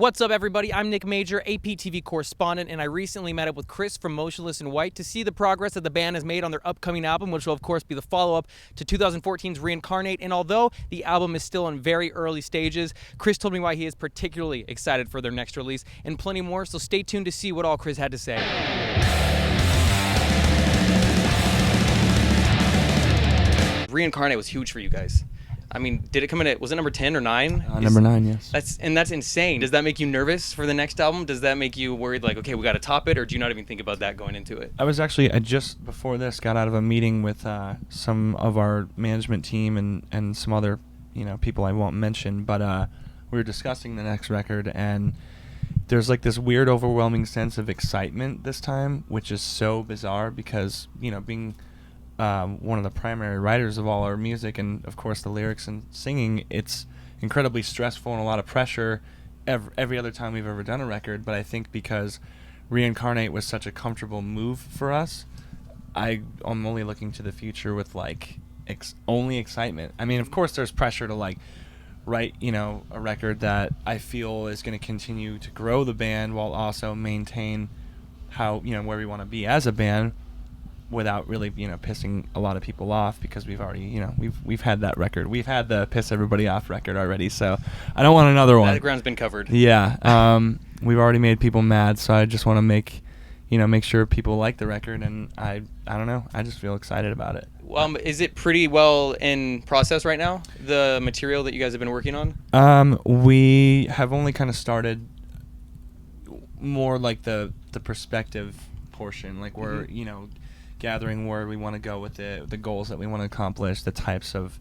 What's up, everybody? I'm Nick Major, APTV Correspondent, and I recently met up with Chris from Motionless In White to see the progress that the band has made on their upcoming album, which will, of course, be the follow-up to 2014's Reincarnate. And although the album is still in very early stages, Chris told me why he is particularly excited for their next release and plenty more, so stay tuned to see what all Chris had to say. Reincarnate was huge for you guys. I mean, did it come in at, was it number 10 or 9? Number 9, yes. That's insane. Does that make you nervous for the next album? Does that make you worried, like, okay, we got to top it, or do you not even think about that going into it? I just before this got out of a meeting with some of our management team and some other, people I won't mention, but we were discussing the next record, and there's like this weird, overwhelming sense of excitement this time, which is so bizarre because, being one of the primary writers of all our music and, of course, the lyrics and singing, it's incredibly stressful and a lot of pressure every other time we've ever done a record. But I think because Reincarnate was such a comfortable move for us, I'm only looking to the future with, only excitement. I mean, of course, there's pressure to, write, a record that I feel is going to continue to grow the band while also maintain how, where we want to be as a band, without really, pissing a lot of people off, because we've already, we've had that record. We've had the piss everybody off record already, so I don't want another one. That ground's been covered. Yeah, we've already made people mad, so I just want to make sure people like the record, and I don't know, I just feel excited about it. Is it pretty well in process right now, the material that you guys have been working on? We have only kind of started more like the perspective portion, we're, gathering where we want to go with it, the goals that we want to accomplish, the types of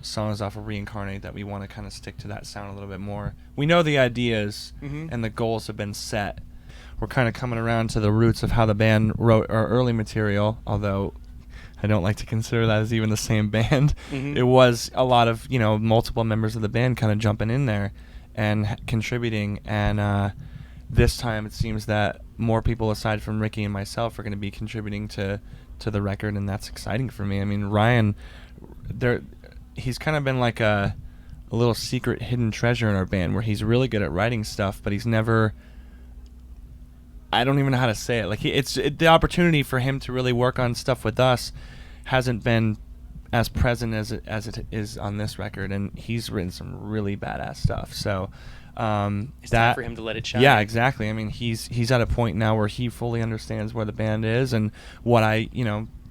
songs off of Reincarnate that we want to kind of stick to that sound a little bit more. We know the ideas and the goals have been set. We're kind of coming around to the roots of how the band wrote our early material, although I don't like to consider that as even the same band. It was a lot of, multiple members of the band kind of jumping in there and contributing, and this time it seems that more people aside from Ricky and myself are going to be contributing to the record, and that's exciting for me. I mean, Ryan, he's kind of been like a little secret hidden treasure in our band, where he's really good at writing stuff, but he's never, I don't even know how to say it. The opportunity for him to really work on stuff with us hasn't been as present as it is on this record, and he's written some really badass stuff. So it's time for him to let it shine. Yeah, exactly. I mean, he's at a point now where he fully understands where the band is and what I,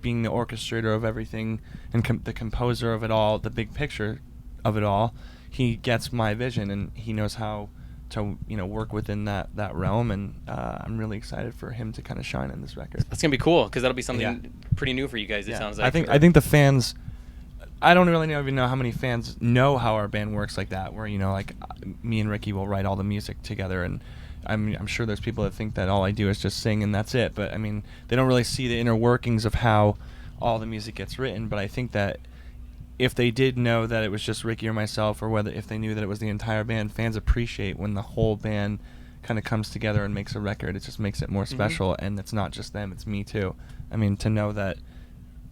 being the orchestrator of everything and the composer of it all, the big picture of it all, he gets my vision and he knows how to, work within that realm, and I'm really excited for him to kind of shine in this record. That's gonna be cool, because that'll be something pretty new for you guys. It sounds like. I think the fans, I don't really even know how many fans know how our band works like that, where, me and Ricky will write all the music together, and I'm sure there's people that think that all I do is just sing and that's it, but I mean, they don't really see the inner workings of how all the music gets written. But I think that if they did know that it was just Ricky or myself, or if they knew that it was the entire band, fans appreciate when the whole band kind of comes together and makes a record. It just makes it more special, and it's not just them, it's me too. I mean, to know that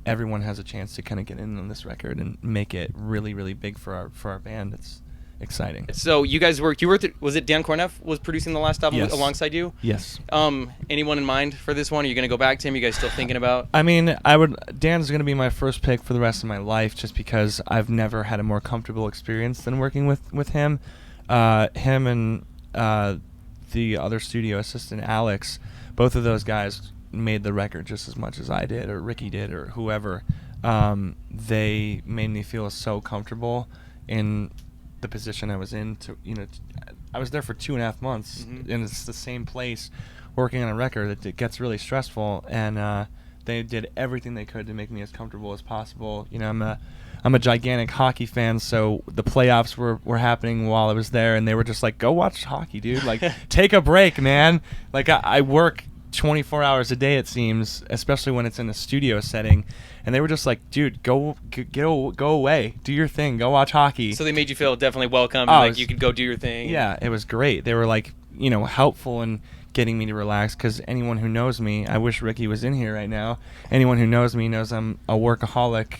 everyone has a chance to kind of get in on this record and make it really, really big for our band. It's exciting. So you guys was it Dan Corneff was producing the last album alongside you? Yes. Anyone in mind for this one? Are you going to go back to him? You guys still thinking about? I mean, Dan's going to be my first pick for the rest of my life, just because I've never had a more comfortable experience than working with him. Him and the other studio assistant, Alex, both of those guys made the record just as much as I did, or Ricky did, or whoever. They made me feel so comfortable in the position I was in. I was there for 2.5 months, and it's the same place working on a record that it gets really stressful, and they did everything they could to make me as comfortable as possible. I'm a gigantic hockey fan, so the playoffs were happening while I was there, and they were just like, go watch hockey, dude. Take a break, man. I work 24 hours a day, it seems, especially when it's in a studio setting, and they were just like, dude, go away, do your thing, go watch hockey. So they made you feel definitely welcome, and you could go do your thing. Yeah, it was great. They were helpful in getting me to relax, because anyone who knows me, I wish Ricky was in here right now, anyone who knows me knows I'm a workaholic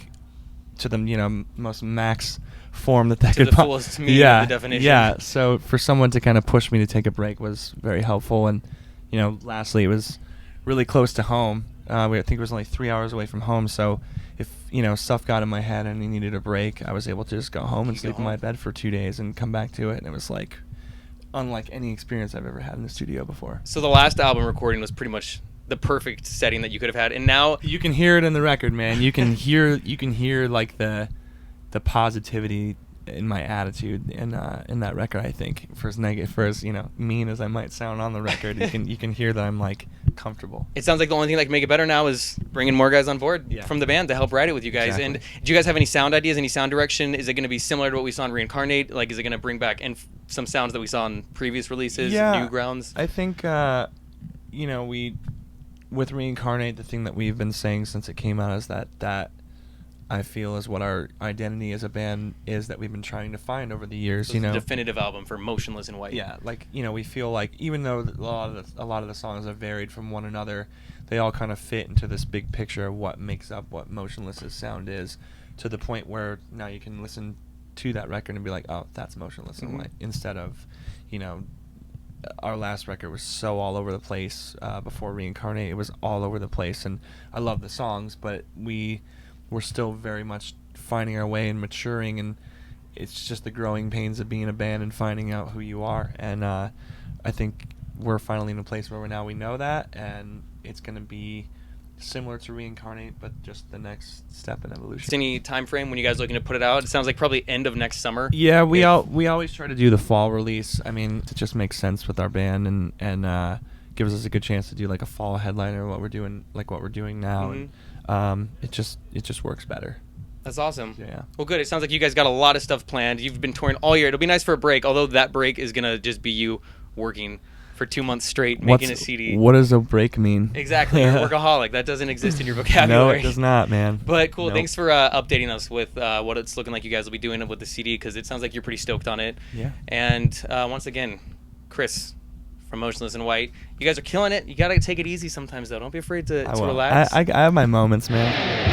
to the most max form that To could the fullest meaning of the definition. Yeah, so for someone to kind of push me to take a break was very helpful. And, lastly, it was really close to home. I think it was only 3 hours away from home, so if, stuff got in my head and I needed a break, I was able to just go home and sleep in my bed for 2 days and come back to it. And it was like unlike any experience I've ever had in the studio before. So the last album recording was pretty much the perfect setting that you could have had, and now you can hear it in the record, man. You can hear like the positivity in my attitude in that record. I think for as mean as I might sound on the record, you can hear that I'm like comfortable. It sounds like the only thing that can make it better now is bringing more guys on board from the band to help write it with you guys. Exactly. And do you guys have any sound ideas, any sound direction? Is it going to be similar to what we saw in Reincarnate? Like, is it going to bring back some sounds that we saw in previous releases, new grounds? I think we with Reincarnate, the thing that we've been saying since it came out is that I feel is what our identity as a band is, that we've been trying to find over the years. So it's a definitive album for Motionless in White. Yeah, like we feel like even though a lot of the songs have varied from one another, they all kind of fit into this big picture of what makes up what Motionless's sound is, to the point where now you can listen to that record and be like, oh, that's Motionless in White, instead of our last record was so all over the place. Before Reincarnate, it was all over the place, and I love the songs, but we're still very much finding our way and maturing, and it's just the growing pains of being a band and finding out who you are. And I think we're finally in a place where we know that, and it's going to be similar to Reincarnate, but just the next step in evolution. Any time frame when you guys are looking to put it out? It sounds like probably end of next summer. Yeah, we always try to do the fall release. I mean, it just makes sense with our band, and gives us a good chance to do like a fall headliner, what we're doing now. And it just works better. That's awesome. Yeah. Well, good. It sounds like you guys got a lot of stuff planned. You've been touring all year. It'll be nice for a break, although that break is gonna just be you working for 2 months straight, making a CD. What does a break mean? Exactly. You're a workaholic. That doesn't exist in your vocabulary. No, it does not, man. But cool. Nope. Thanks for updating us with what it's looking like you guys will be doing with the CD, because it sounds like you're pretty stoked on it. Yeah. And once again, Chris from Motionless in White, you guys are killing it. You got to take it easy sometimes, though. Don't be afraid to relax. I have my moments, man.